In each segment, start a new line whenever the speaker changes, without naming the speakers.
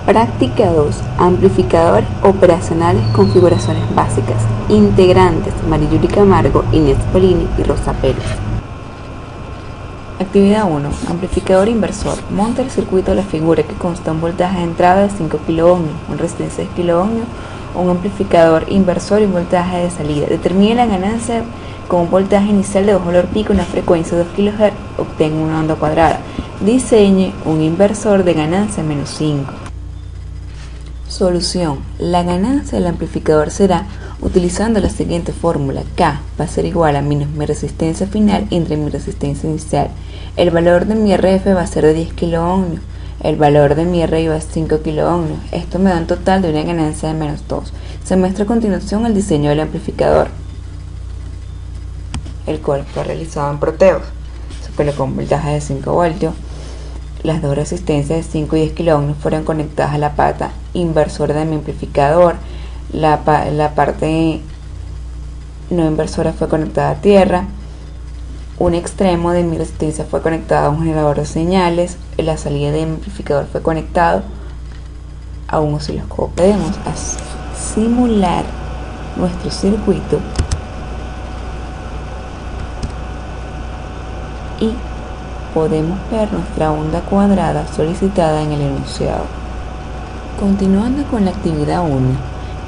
Práctica 2. Amplificadores operacionales, configuraciones básicas. Integrantes: Mariyuri Camargo, Inés Polini y Rosa Pérez. Actividad 1. Amplificador inversor. Monta el circuito de la figura que consta un voltaje de entrada de 5 kΩ, una resistencia de 10 kΩ, un amplificador inversor y un voltaje de salida. Determine la ganancia con un voltaje inicial de 2 valor pico y una frecuencia de 2 kHz. Obtenga una onda cuadrada. Diseñe un inversor de ganancia menos 5. Solución. La ganancia del amplificador será utilizando la siguiente fórmula. K va a ser igual a menos mi resistencia final entre mi resistencia inicial. El valor de mi RF va a ser de 10 kΩ. El valor de mi RI va a ser 5 kΩ. Esto me da un total de una ganancia de menos 2. Se muestra a continuación el diseño del amplificador, el cual fue realizado en Proteus. Se colocó un voltaje de 5 voltios. Las dos resistencias de 5 y 10 kΩ fueron conectadas a la pata inversora de mi amplificador. La parte no inversora fue conectada a tierra. Un extremo de mi resistencia fue conectado a un generador de señales. La salida de mi amplificador fue conectado a un osciloscopio. Podemos simular nuestro circuito y podemos ver nuestra onda cuadrada solicitada en el enunciado. Continuando con la actividad 1,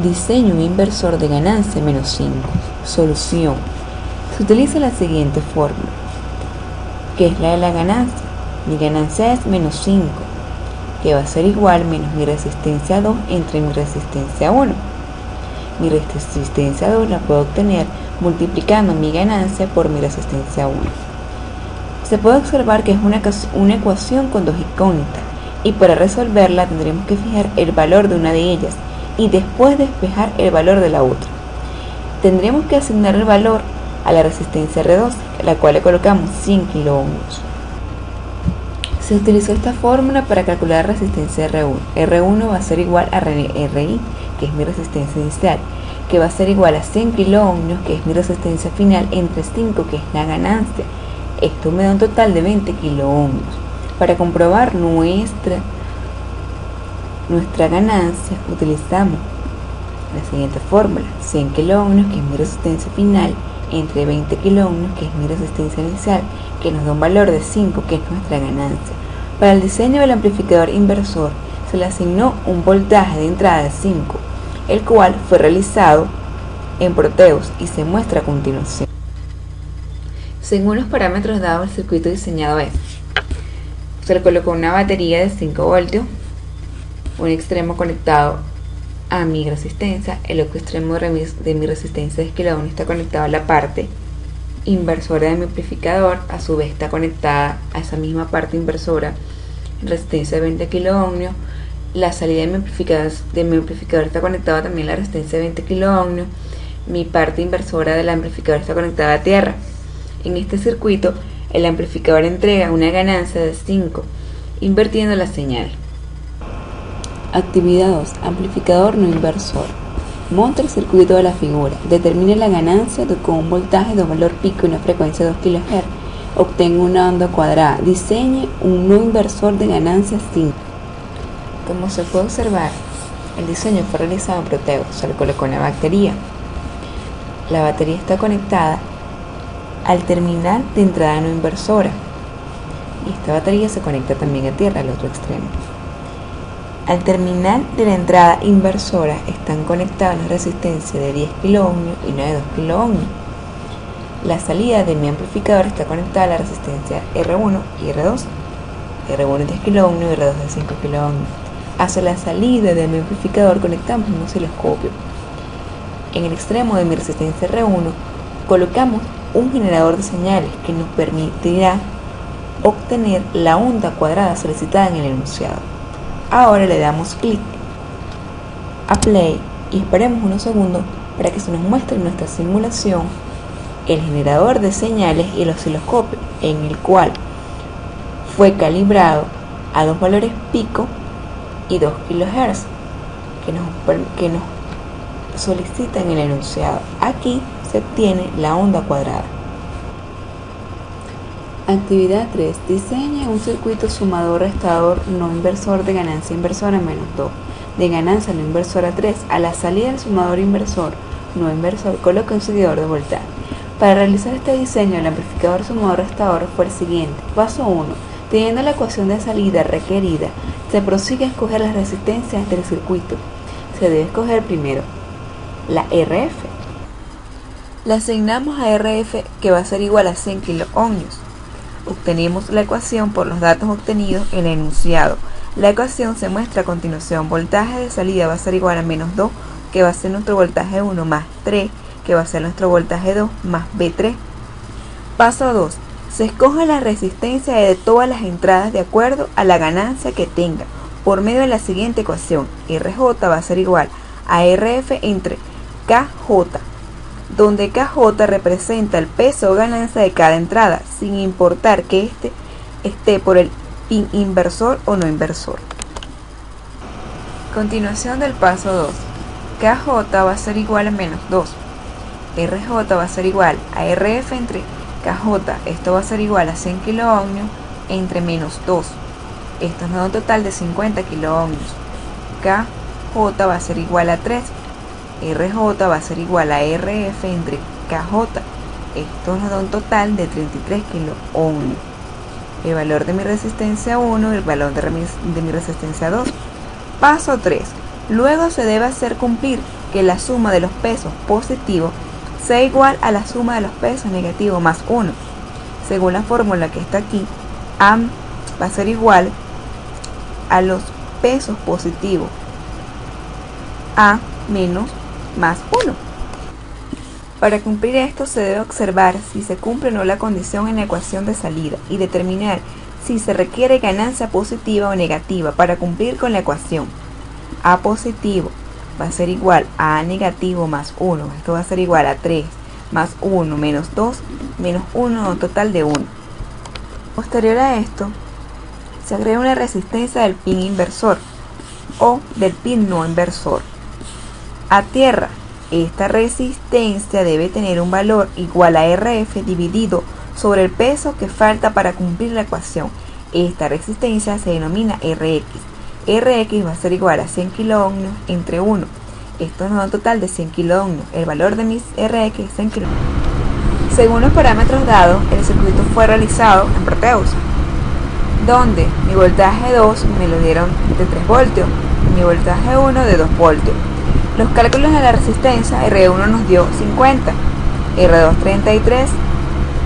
diseño un inversor de ganancia menos 5. Solución. Se utiliza la siguiente fórmula, que es la de la ganancia. Mi ganancia es menos 5, que va a ser igual menos mi resistencia 2 entre mi resistencia 1. Mi resistencia 2 la puedo obtener multiplicando mi ganancia por mi resistencia 1. Se puede observar que es una ecuación con dos incógnitas, y para resolverla tendremos que fijar el valor de una de ellas y después despejar el valor de la otra. Tendremos que asignar el valor a la resistencia R2, a la cual le colocamos 100 kΩ. Se utilizó esta fórmula para calcular la resistencia R1. R1 va a ser igual a RI, que es mi resistencia inicial, que va a ser igual a 100 kΩ, que es mi resistencia final, entre 5, que es la ganancia. Esto me da un total de 20 kΩ. Para comprobar nuestra ganancia utilizamos la siguiente fórmula: 100 kΩ, que es mi resistencia final, entre 20 kΩ, que es mi resistencia inicial, que nos da un valor de 5, que es nuestra ganancia. Para el diseño del amplificador inversor se le asignó un voltaje de entrada de 5, el cual fue realizado en Proteus y se muestra a continuación. Según los parámetros dados, el circuito diseñado es: se le colocó una batería de 5 voltios, un extremo conectado a mi resistencia, el otro extremo de mi resistencia de 10 kΩ está conectado a la parte inversora de mi amplificador, a su vez está conectada a esa misma parte inversora, resistencia de 20 kΩ. La salida de mi amplificador está conectada también a la resistencia de 20 kΩ. Mi parte inversora del amplificador está conectada a tierra. En este circuito, el amplificador entrega una ganancia de 5, invirtiendo la señal. Actividad 2. Amplificador no inversor. Monta el circuito de la figura. Determine la ganancia con un voltaje de valor pico y una frecuencia de 2 kHz. Obtenga una onda cuadrada. Diseñe un no inversor de ganancia 5. Como se puede observar, el diseño fue realizado en Proteus. Se le colocó una batería. La batería está conectada al terminal de entrada no inversora, y esta batería se conecta también a tierra, al otro extremo. Al terminal de la entrada inversora están conectadas las resistencias de 10 kΩ y una de 2 kΩ. La salida de mi amplificador está conectada a la resistencia R1 y R2. R1 es 10 kΩ y R2 es 5 kΩ. Hacia la salida de mi amplificador conectamos un osciloscopio. En el extremo de mi resistencia R1 colocamos un generador de señales que nos permitirá obtener la onda cuadrada solicitada en el enunciado. Ahora le damos clic a play y esperemos unos segundos para que se nos muestre en nuestra simulación el generador de señales y el osciloscopio, en el cual fue calibrado a dos valores pico y 2 kHz que nos solicitan el enunciado. Aquí se obtiene la onda cuadrada. Actividad 3. Diseña un circuito sumador-restador no inversor de ganancia inversora menos 2, de ganancia no inversora 3. A la salida del sumador inversor no inversor, coloca un seguidor de voltaje. Para realizar este diseño, el amplificador sumador-restador fue el siguiente. Paso 1. Teniendo la ecuación de salida requerida, se prosigue a escoger las resistencias del circuito. Se debe escoger primero la RF. Le asignamos a RF, que va a ser igual a 100 kiloohmios. Obtenemos la ecuación por los datos obtenidos en el enunciado. La ecuación se muestra a continuación. Voltaje de salida va a ser igual a menos 2, que va a ser nuestro voltaje 1, más 3, que va a ser nuestro voltaje 2, más B3. Paso 2. Se escoge la resistencia de todas las entradas de acuerdo a la ganancia que tenga, por medio de la siguiente ecuación. RJ va a ser igual a RF entre KJ, donde KJ representa el peso o ganancia de cada entrada, sin importar que éste esté por el pin inversor o no inversor. Continuación del paso 2. KJ va a ser igual a menos 2. RJ va a ser igual a RF entre KJ. Esto va a ser igual a 100 kiloohmios entre menos 2. Esto nos da un total de 50 kiloohmios. KJ va a ser igual a 3. RJ va a ser igual a RF entre KJ. Esto nos da un total de 33 kiloohmios. El valor de mi resistencia 1 y el valor de mi resistencia 2. Paso 3. Luego se debe hacer cumplir que la suma de los pesos positivos sea igual a la suma de los pesos negativos más 1. Según la fórmula que está aquí, A va a ser igual a los pesos positivos A menos más 1. Para cumplir esto se debe observar si se cumple o no la condición en la ecuación de salida y determinar si se requiere ganancia positiva o negativa para cumplir con la ecuación. A positivo va a ser igual a A negativo más 1. Esto va a ser igual a 3 más 1 menos 2 menos 1, un total de 1. Posterior a esto, se agrega una resistencia del pin inversor o del pin no inversor. A tierra, esta resistencia debe tener un valor igual a RF dividido sobre el peso que falta para cumplir la ecuación. Esta resistencia se denomina RX. RX va a ser igual a 100 kiloohmios entre 1. Esto nos da un total de 100 kiloohmios. El valor de mis RX es 100 kiloohmios. Según los parámetros dados, el circuito fue realizado en Proteus, donde mi voltaje 2 me lo dieron de 3 voltios y mi voltaje 1 de 2 voltios. Los cálculos de la resistencia, R1 nos dio 50, R2 33,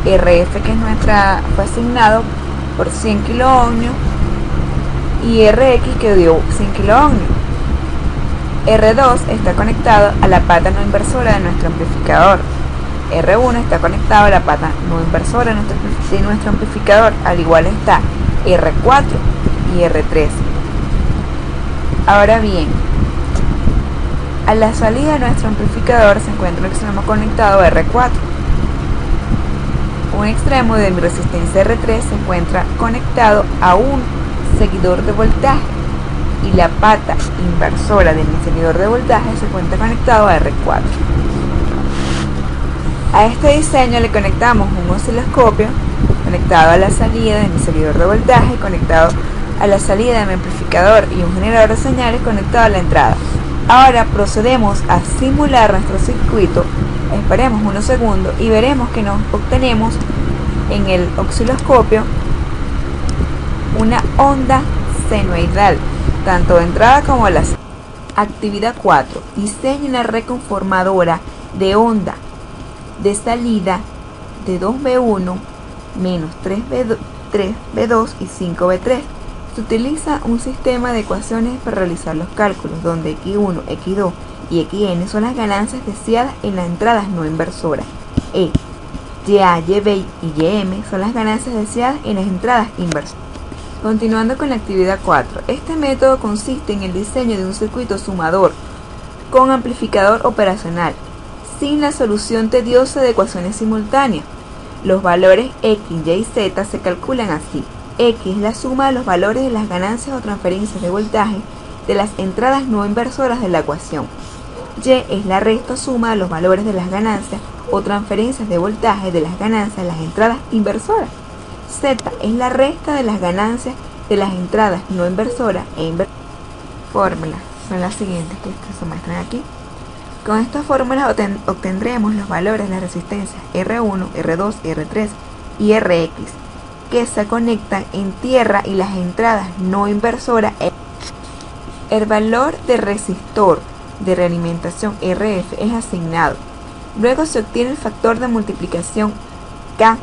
RF que es nuestra fue asignado por 100 kiloohmios y RX que dio 100 kiloohmios. R2 está conectado a la pata no inversora de nuestro amplificador. R1 está conectado a la pata no inversora de nuestro amplificador, al igual está R4 y R3. Ahora bien, a la salida de nuestro amplificador se encuentra un extremo conectado a R4. Un extremo de mi resistencia R3 se encuentra conectado a un seguidor de voltaje y la pata inversora de mi seguidor de voltaje se encuentra conectado a R4. A este diseño le conectamos un osciloscopio conectado a la salida de mi seguidor de voltaje, conectado a la salida de mi amplificador y un generador de señales conectado a la entrada. Ahora procedemos a simular nuestro circuito. Esperemos unos segundos y veremos que nos obtenemos en el osciloscopio una onda senoidal, tanto de entrada como de la salida. Actividad 4. Diseña una red conformadora de onda de salida de 2B1 menos 3B2 y 5B3. Se utiliza un sistema de ecuaciones para realizar los cálculos, donde X1, X2 y Xn son las ganancias deseadas en las entradas no inversoras. YA, YB y YM son las ganancias deseadas en las entradas inversoras. Continuando con la actividad 4. Este método consiste en el diseño de un circuito sumador con amplificador operacional, sin la solución tediosa de ecuaciones simultáneas. Los valores X, Y y Z se calculan así. X es la suma de los valores de las ganancias o transferencias de voltaje de las entradas no inversoras de la ecuación. Y es la resta o suma de los valores de las ganancias o transferencias de voltaje de las ganancias de las entradas inversoras. Z es la resta de las ganancias de las entradas no inversoras e inversoras. Fórmulas son las siguientes que se muestran aquí. Con estas fórmulas obtendremos los valores de las resistencias R1, R2, R3 y Rx que se conectan en tierra y las entradas no inversoras. El valor de resistor de realimentación RF es asignado. Luego se obtiene el factor de multiplicación K,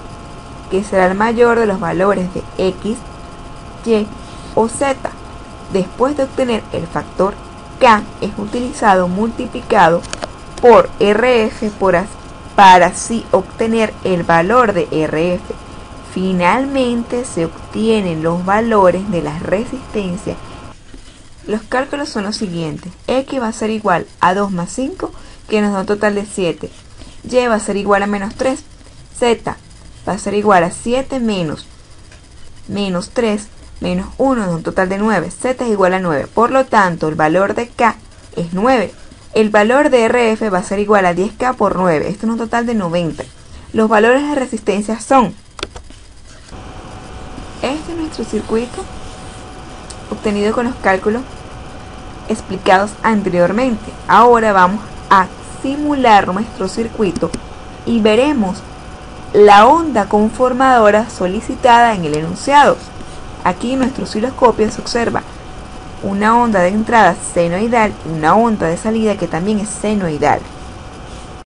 que será el mayor de los valores de X, Y o Z. Después de obtener el factor K, es utilizado multiplicado por RF para así obtener el valor de RF. Finalmente se obtienen los valores de las resistencias. Los cálculos son los siguientes. X va a ser igual a 2 más 5, que nos da un total de 7. Y va a ser igual a menos 3. Z va a ser igual a 7 menos 3 menos 1, nos da un total de 9. Z es igual a 9. Por lo tanto, el valor de K es 9. El valor de RF va a ser igual a 10K por 9. Esto es un total de 90. Los valores de resistencia son... Este es nuestro circuito obtenido con los cálculos explicados anteriormente. Ahora vamos a simular nuestro circuito y veremos la onda conformadora solicitada en el enunciado. Aquí en nuestro osciloscopio se observa una onda de entrada senoidal y una onda de salida que también es senoidal.